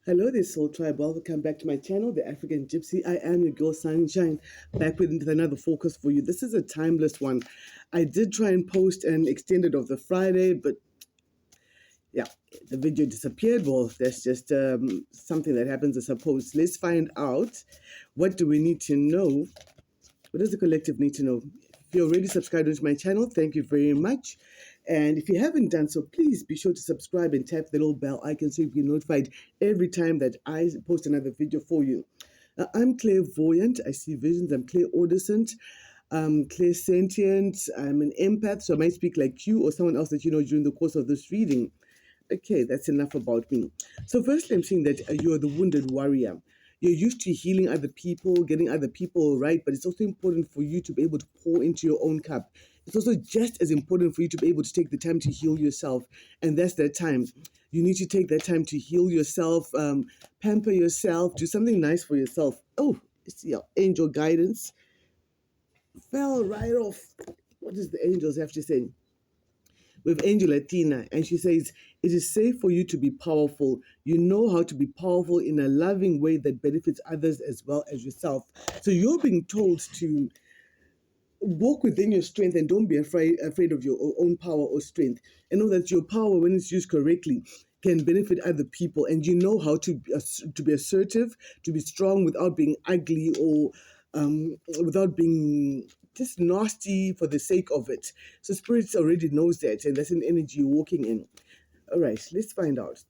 Hello there, Soul Tribe. Welcome back to my channel, The African Gypsy. I am your girl, Sunshine, back with another focus for you. This is a timeless one. I did try and post an extended of the Friday, but yeah, the video disappeared. Well, that's just something that happens, I suppose. Let's find out, what do we need to know? What does the collective need to know? If you're already subscribed to my channel, thank you very much. And if you haven't done so, please be sure to subscribe and tap the little bell icon so you can be notified every time that I post another video for you. I'm clairvoyant. I see visions. I'm clairaudient. I'm clairsentient. I'm an empath, so I might speak like you or someone else that you know during the course of this reading. Okay, that's enough about me. So, firstly, I'm saying that you're the wounded warrior. You're used to healing other people, getting other people right, but it's also important for you to be able to pour into your own cup. It's also just as important for you to be able to take the time to heal yourself. And that's that time. You need to take that time to heal yourself, pamper yourself, do something nice for yourself. Oh, it's your angel guidance. Fell right off. What does the angels have to say? With Angel Athena, and she says, "It is safe for you to be powerful. You know how to be powerful in a loving way that benefits others as well as yourself." So you're being told to walk within your strength and don't be afraid of your own power or strength. And know that your power, when it's used correctly, can benefit other people. And you know how to be assertive, to be strong without being ugly or without being just nasty for the sake of it. So Spirit already knows that, and that's an energy you're walking in. All right, let's find out.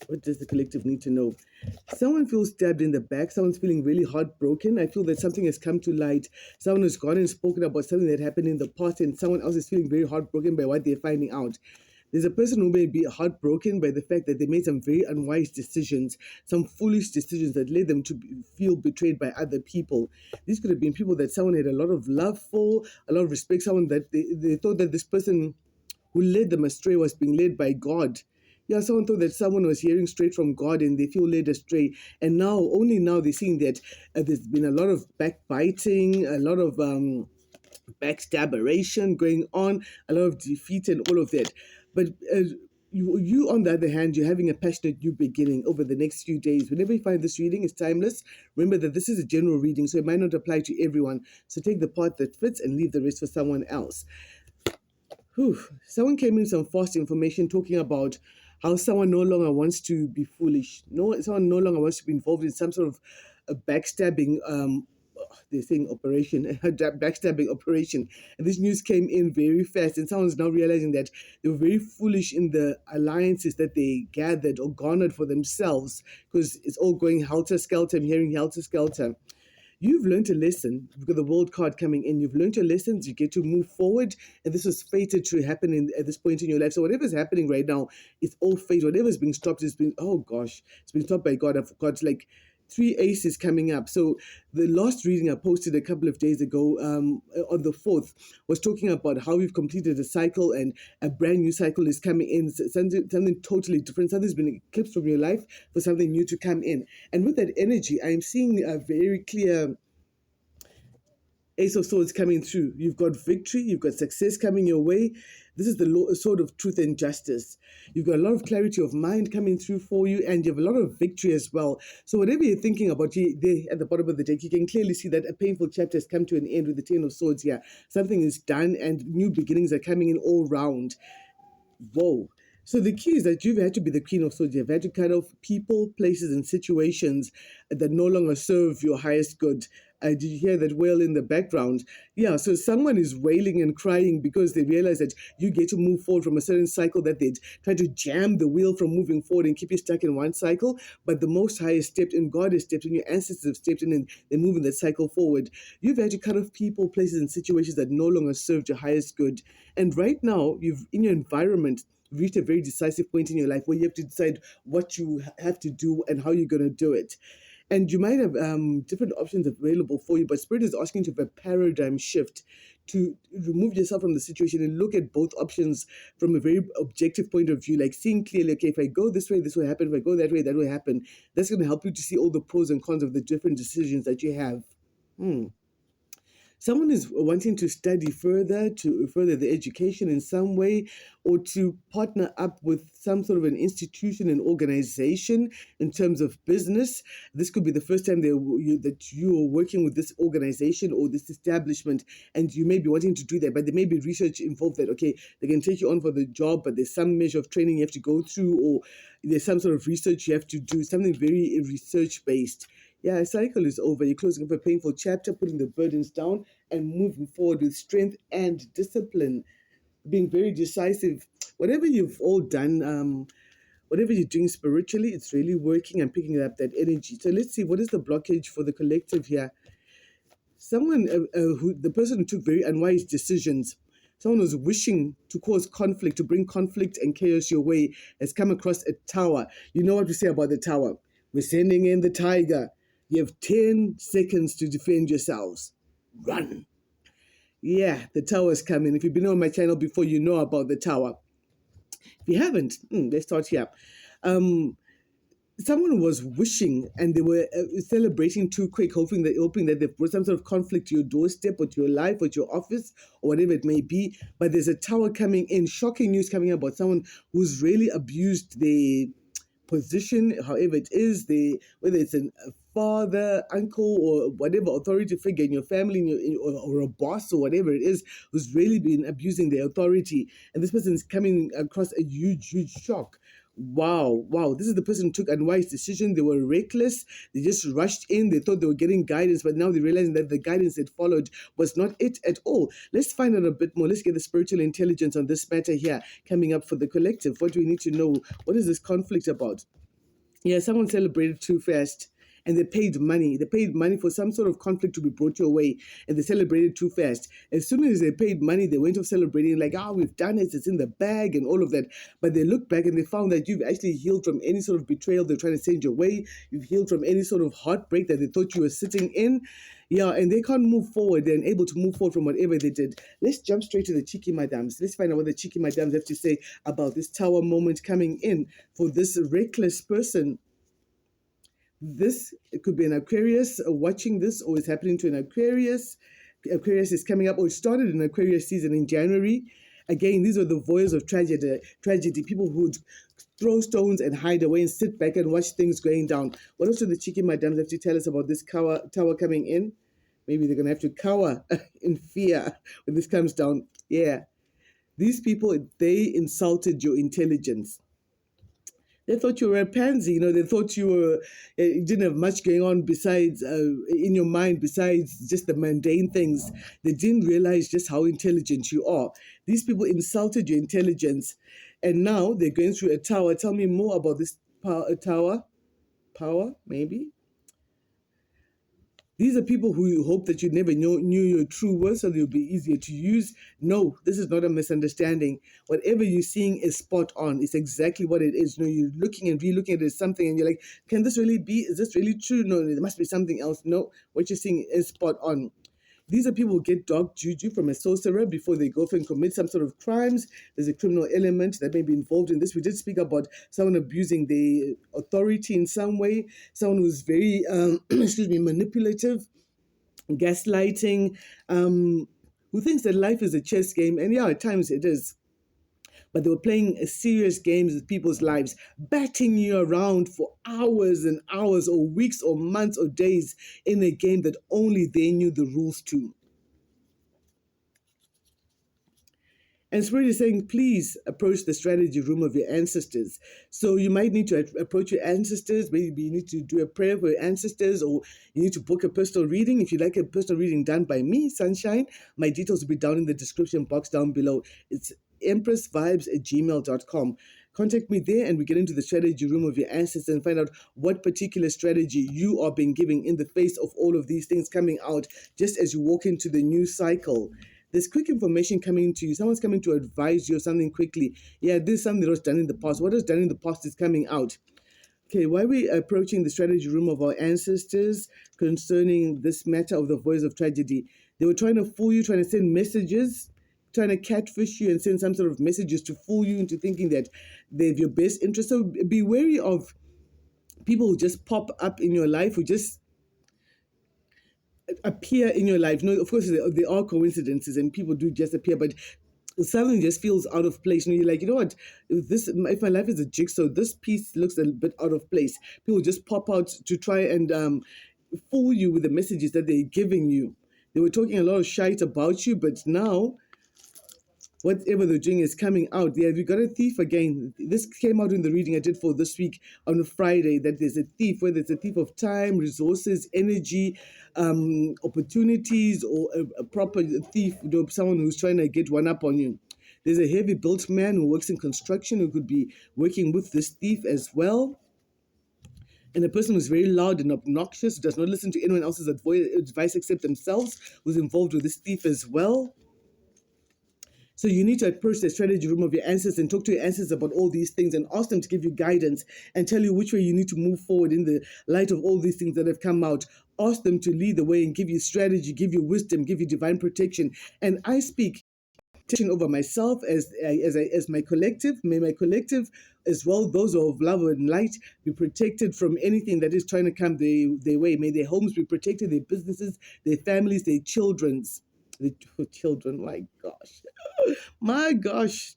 What does the collective need to know? Someone feels stabbed in the back. Someone's feeling really heartbroken. I feel that something has come to light. Someone has gone and spoken about something that happened in the past, and someone else is feeling very heartbroken by what they're finding out. There's a person who may be heartbroken by the fact that they made some very unwise decisions, some foolish decisions that led them to feel betrayed by other people. These could have been people that someone had a lot of love for, a lot of respect, someone that they thought that this person who led them astray was being led by God. Yeah, someone thought that someone was hearing straight from God and they feel led astray. And now, only now, they're seeing that there's been a lot of backbiting, a lot of backstabberation going on, a lot of defeat and all of that. But you, on the other hand, you're having a passionate new beginning over the next few days. Whenever you find this reading, it's timeless. Remember that this is a general reading, so it might not apply to everyone. So take the part that fits and leave the rest for someone else. Whew. Someone came in some false information talking about how someone no longer wants to be foolish. No, someone no longer wants to be involved in some sort of a backstabbing. They're saying operation, a backstabbing operation. And this news came in very fast, and someone's now realizing that they were very foolish in the alliances that they gathered or garnered for themselves, because it's all going helter skelter. I'm hearing helter skelter. You've learned a lesson. You've got the world card coming in. You've learned your lessons. You get to move forward. And this was fated to happen at this point in your life. So whatever's happening right now, it's all fate. Whatever's being stopped is being, oh gosh, it's been stopped by God. I've got like three aces coming up. So the last reading I posted a couple of days ago, on the 4th, was talking about how we've completed a cycle and a brand new cycle is coming in. Something totally different. Something's been eclipsed from your life for something new to come in. And with that energy, I'm seeing a very clear Ace of Swords coming through. You've got victory, you've got success coming your way. This is the sword of truth and justice. You've got a lot of clarity of mind coming through for you, and you have a lot of victory as well. So whatever you're thinking about there at the bottom of the deck, you can clearly see that a painful chapter has come to an end with the Ten of Swords here. Something is done, and new beginnings are coming in all round. Whoa. So the key is that you've had to be the queen of swords. You've had to cut off people, places, and situations that no longer serve your highest good. Did you hear that wail in the background? Yeah, so someone is wailing and crying because they realize that you get to move forward from a certain cycle that they'd try to jam the wheel from moving forward and keep you stuck in one cycle. But the Most High has stepped in, God has stepped in, your ancestors have stepped in, and they're moving that cycle forward. You've had to cut off people, places, and situations that no longer served your highest good. And right now, you've in your environment, reached a very decisive point in your life where you have to decide what you have to do and how you're going to do it. And you might have different options available for you, but Spirit is asking you to have a paradigm shift to remove yourself from the situation and look at both options from a very objective point of view, like seeing clearly, okay, if I go this way, this will happen. If I go that way, that will happen. That's going to help you to see all the pros and cons of the different decisions that you have. Someone is wanting to study further, to further the education in some way, or to partner up with some sort of an institution, an organization in terms of business. This could be the first time that you are working with this organization or this establishment, and you may be wanting to do that, but there may be research involved that, okay, they can take you on for the job, but there's some measure of training you have to go through, or there's some sort of research you have to do, something very research based. Yeah, a cycle is over. You're closing up a painful chapter, putting the burdens down, and moving forward with strength and discipline, being very decisive. Whatever you've all done, whatever you're doing spiritually, it's really working and picking up that energy. So let's see, what is the blockage for the collective here? Someone, the person who took very unwise decisions, someone who's wishing to cause conflict, to bring conflict and chaos your way, has come across a tower. You know what we say about the tower? We're sending in the tiger. You have 10 seconds to defend yourselves. Run. Yeah, the tower's coming. If you've been on my channel before, you know about the tower. If you haven't, let's start here. Someone was wishing and they were celebrating too quick, hoping that they've brought some sort of conflict to your doorstep or to your life or to your office or whatever it may be. But there's a tower coming in, shocking news coming about someone who's really abused the position, however it is, whether it's a father, uncle, or whatever authority figure in your family, or a boss, or whatever it is, who's really been abusing their authority. And this person is coming across a huge, huge shock. Wow. This is the person who took unwise decision. They were reckless. They just rushed in. They thought they were getting guidance, but now they're realizing that the guidance they followed was not it at all. Let's find out a bit more. Let's get the spiritual intelligence on this matter here coming up for the collective. What do we need to know? What is this conflict about? Yeah, someone celebrated too fast and they paid money. They paid money for some sort of conflict to be brought your way, and they celebrated too fast. As soon as they paid money, they went off celebrating like, we've done it, it's in the bag and all of that. But they looked back and they found that you've actually healed from any sort of betrayal they're trying to send your way. You've healed from any sort of heartbreak that they thought you were sitting in. Yeah, and they can't move forward. They're unable to move forward from whatever they did. Let's jump straight to the cheeky madams. Let's find out what the cheeky madams have to say about this tower moment coming in for this reckless person. This, it could be an Aquarius watching this, or it's happening to an Aquarius. Aquarius is coming up, or it started in Aquarius season in January. Again, these are the voices of tragedy. People who would throw stones and hide away and sit back and watch things going down. What else do the cheeky madams have to tell us about this tower coming in? Maybe they're going to have to cower in fear when this comes down. Yeah. These people, they insulted your intelligence. They thought you were a pansy, they thought you didn't have much going on besides, in your mind, besides just the mundane things. They didn't realize just how intelligent you are. These people insulted your intelligence, and now they're going through a tower. Tell me more about this tower. Power, maybe? These are people who you hope that you never knew your true worth, so they'll be easier to use. No, this is not a misunderstanding. Whatever you're seeing is spot on. It's exactly what it is. You're looking and re-looking at it as something, and you're like, can this really be? Is this really true? No, there must be something else. No, what you're seeing is spot on. These are people who get dark juju from a sorcerer before they go off and commit some sort of crimes. There's a criminal element that may be involved in this. We did speak about someone abusing the authority in some way, someone who's very, manipulative, gaslighting, who thinks that life is a chess game. And yeah, at times it is. But they were playing serious games with people's lives, batting you around for hours and hours or weeks or months or days in a game that only they knew the rules to. And Spirit is saying, please approach the strategy room of your ancestors. So you might need to approach your ancestors. Maybe you need to do a prayer for your ancestors, or you need to book a personal reading. If you'd like a personal reading done by me, Sunshine, my details will be down in the description box down below. It's empressvibes@gmail.com. Contact me there and we get into the strategy room of your ancestors and find out what particular strategy you are being given in the face of all of these things coming out just as you walk into the new cycle. There's quick information coming to you. Someone's coming to advise you of something quickly. Yeah, this is something that was done in the past. What was done in the past is coming out. Okay, why are we approaching the strategy room of our ancestors concerning this matter of the voice of tragedy? They were trying to fool you, trying to send messages, trying to catfish you and send some sort of messages to fool you into thinking that they have your best interest. So be wary of people who just pop up in your life, who just appear in your life. No, of course, there are coincidences and people do just appear, but something just feels out of place. And you're like, you know what? If my life is a jigsaw, this piece looks a bit out of place. People just pop out to try and fool you with the messages that they're giving you. They were talking a lot of shite about you, but now whatever they're doing is coming out. Yeah, we got a thief again. This came out in the reading I did for this week on a Friday, that there's a thief, whether it's a thief of time, resources, energy, opportunities, or a proper thief, someone who's trying to get one up on you. There's a heavy built man who works in construction who could be working with this thief as well. And a person who's very loud and obnoxious, does not listen to anyone else's advice except themselves, who's involved with this thief as well. So you need to approach the strategy room of your ancestors and talk to your ancestors about all these things and ask them to give you guidance and tell you which way you need to move forward in the light of all these things that have come out. Ask them to lead the way and give you strategy, give you wisdom, give you divine protection. And I speak protection over myself as my collective. May my collective as well, those of love and light, be protected from anything that is trying to come their way. May their homes be protected, their businesses, their families, their children, my gosh. My gosh.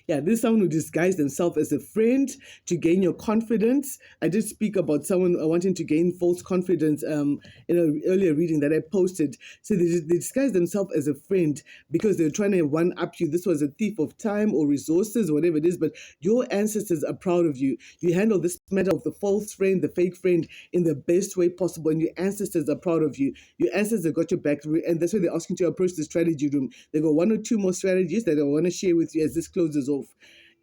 Yeah, this is someone who disguised themselves as a friend to gain your confidence. I did speak about someone wanting to gain false confidence in an earlier reading that I posted. So they disguised themselves as a friend because they're trying to one-up you. This was a thief of time or resources, whatever it is, but your ancestors are proud of you. You handle this matter of the false friend, the fake friend, in the best way possible, and your ancestors are proud of you. Your ancestors got your back, and that's why they're asking to approach the strategy room. They got one or two more strategies that I want to share with you as this closes off.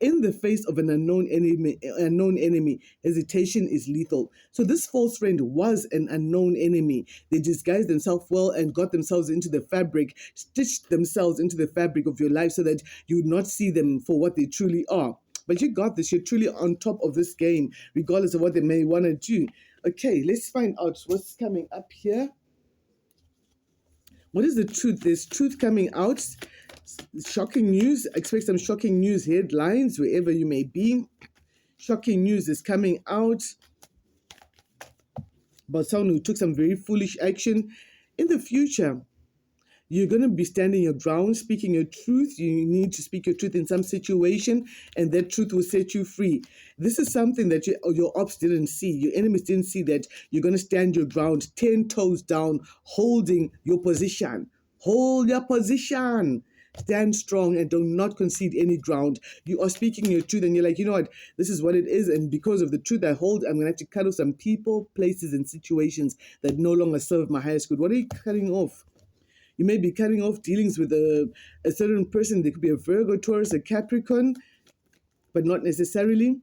In the face of an unknown enemy, hesitation is lethal. So this false friend was an unknown enemy. They disguised themselves well and got themselves into the fabric, stitched themselves into the fabric of your life so that you would not see them for what they truly are. But you got this. You're truly on top of this game, regardless of what they may want to do. Okay, let's find out what's coming up here. What is the truth? There's truth coming out. Shocking news. Expect some shocking news headlines wherever you may be. Shocking news is coming out about someone who took some very foolish action. In the future, you're going to be standing your ground, speaking your truth. You need to speak your truth in some situation, and that truth will set you free. This is something that your ops didn't see. Your enemies didn't see, that you're going to stand your ground, 10 toes down, holding your position. Hold your position. Stand strong and do not concede any ground. You are speaking your truth and you're like, you know what, this is what it is. And because of the truth I hold, I'm going to have to cut off some people, places, and situations that no longer serve my highest good. What are you cutting off? You may be cutting off dealings with a certain person. They could be a Virgo, Taurus, a Capricorn, but not necessarily.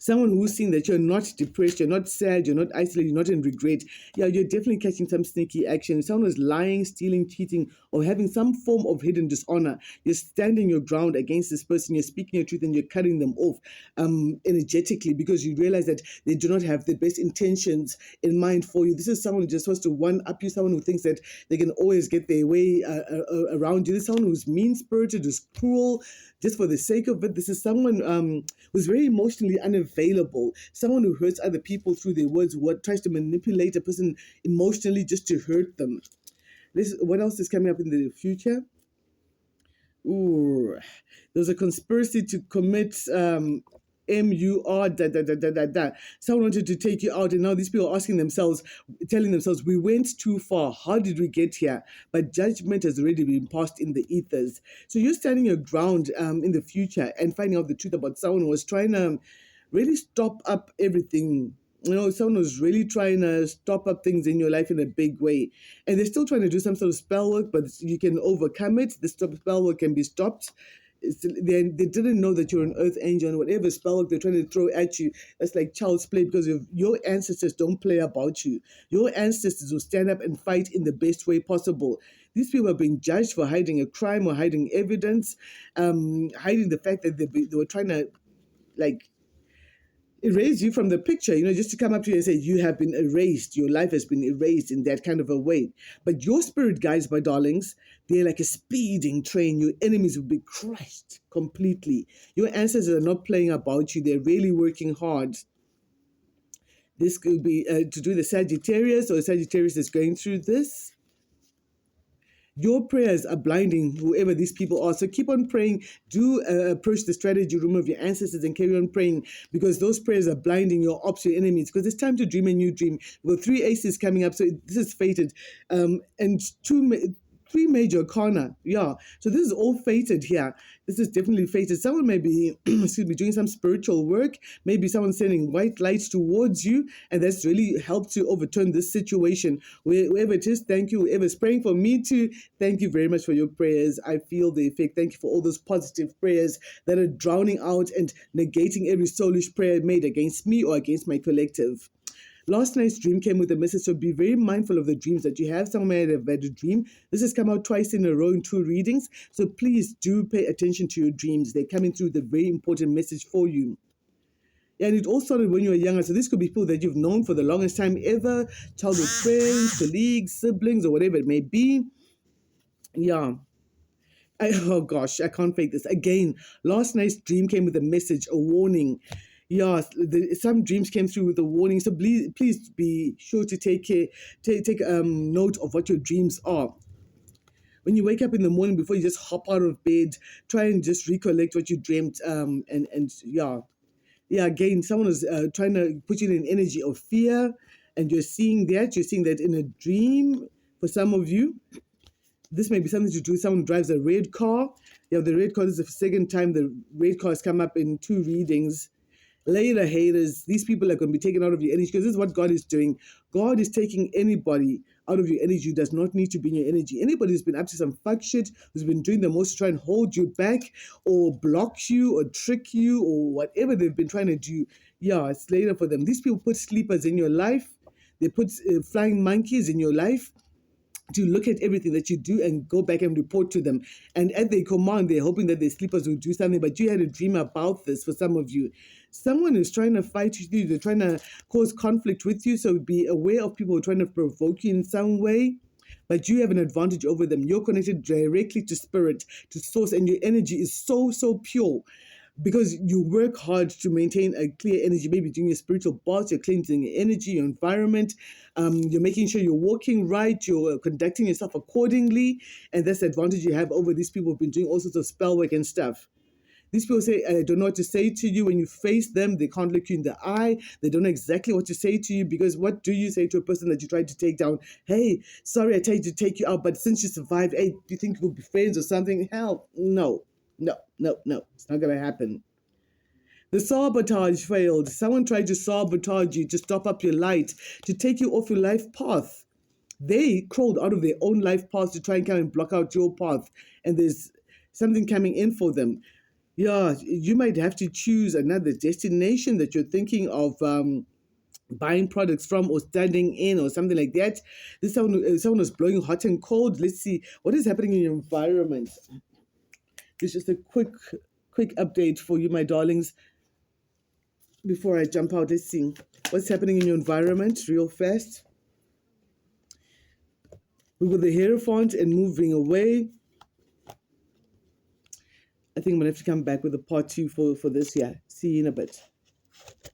Someone who's seen that you're not depressed, you're not sad, you're not isolated, you're not in regret. Yeah, you're definitely catching some sneaky action. Someone who's lying, stealing, cheating, or having some form of hidden dishonor. You're standing your ground against this person. You're speaking your truth and you're cutting them off energetically because you realize that they do not have the best intentions in mind for you. This is someone who just wants to one-up you, someone who thinks that they can always get their way around you. This is someone who's mean-spirited, who's cruel, just for the sake of it. This is someone who's very emotionally unavailable, someone who hurts other people through their words, what tries to manipulate a person emotionally just to hurt them. What else is coming up in the future? Ooh, there's a conspiracy to commit MUR, Someone wanted to take you out, and now these people are asking themselves, telling themselves, we went too far. How did we get here? But judgment has already been passed in the ethers. So you're standing your ground in the future and finding out the truth about someone who was trying to really stop up everything. You know, someone who's really trying to stop up things in your life in a big way. And they're still trying to do some sort of spell work, but you can overcome it. The spell work can be stopped. They didn't know that you're an earth angel, and whatever spell work they're trying to throw at you, that's like child's play, because your ancestors don't play about you. Your ancestors will stand up and fight in the best way possible. These people are being judged for hiding a crime or hiding evidence, hiding the fact that they were trying to erase you from the picture, just to come up to you and say, you have been erased, your life has been erased in that kind of a way. But your spirit guides, my darlings, they're like a speeding train. Your enemies will be crushed completely. Your ancestors are not playing about you. They're really working hard This could be to do the Sagittarius, or Sagittarius is going through this. Your prayers are blinding whoever these people are. So keep on praying. Do approach the strategy room of your ancestors and carry on praying, because those prayers are blinding your ops, your enemies. Because it's time to dream a new dream. We've got 3 aces coming up, so this is fated. And three major arcana. Yeah. So this is all fated here. This is definitely fated. Someone may be, excuse me, doing some spiritual work. Maybe someone sending white lights towards you, and that's really helped to overturn this situation. Wherever it is, thank you. Whoever's praying for me too, thank you very much for your prayers. I feel the effect. Thank you for all those positive prayers that are drowning out and negating every soulish prayer made against me or against my collective. Last night's dream came with a message, so be very mindful of the dreams that you have. Someone might have had a dream. This has come out twice in a row in 2 readings, so please do pay attention to your dreams. They're coming through with a very important message for you. And it all started when you were younger, so this could be people that you've known for the longest time ever, childhood friends, colleagues, siblings, or whatever it may be. Yeah. Oh gosh, I can't fake this. Again, last night's dream came with a message, a warning. Yeah, some dreams came through with a warning. So please be sure to take note of what your dreams are. When you wake up in the morning, before you just hop out of bed, try and just recollect what you dreamt. And yeah. Again, someone is trying to put you in an energy of fear, and you're seeing that in a dream for some of you. This may be something to do with someone who drives a red car. Yeah, the red car, this is the second time the red car has come up in 2 readings. Later, haters, these people are going to be taken out of your energy, because this is what God is doing. God is taking anybody out of your energy who does not need to be in your energy. Anybody who's been up to some fuck shit, who's been doing the most to try and hold you back or block you or trick you or whatever they've been trying to do, yeah, it's later for them. These people put sleepers in your life. They put flying monkeys in your life to look at everything that you do and go back and report to them. And at their command, they're hoping that the sleepers will do something. But you had a dream about this for some of you. Someone is trying to fight with you. They're trying to cause conflict with you. So be aware of people who are trying to provoke you in some way. But you have an advantage over them. You're connected directly to spirit, to source, and your energy is so, so pure, because you work hard to maintain a clear energy. Maybe doing your spiritual baths, you're cleansing your energy, your environment, you're making sure you're walking right, you're conducting yourself accordingly, and that's the advantage you have over these people who've been doing all sorts of spell work and stuff. These people say, I don't know what to say to you. When you face them, they can't look you in the eye. They don't know exactly what to say to you, because what do you say to a person that you tried to take down? Hey, sorry, I tried to take you out, but since you survived, hey, do you think we'll be friends or something? Hell, no. It's not going to happen. The sabotage failed. Someone tried to sabotage you, to stop up your light, to take you off your life path. They crawled out of their own life path to try and come and block out your path. And there's something coming in for them. Yeah, you might have to choose another destination that you're thinking of buying products from or standing in or something like that. This someone was blowing hot and cold. Let's see what is happening in your environment. It's just a quick update for you, my darlings. Before I jump out, let's see what's happening in your environment real fast. We got the Hierophant and moving away. I think I'm going to have to come back with a part 2 for this. Yeah, see you in a bit.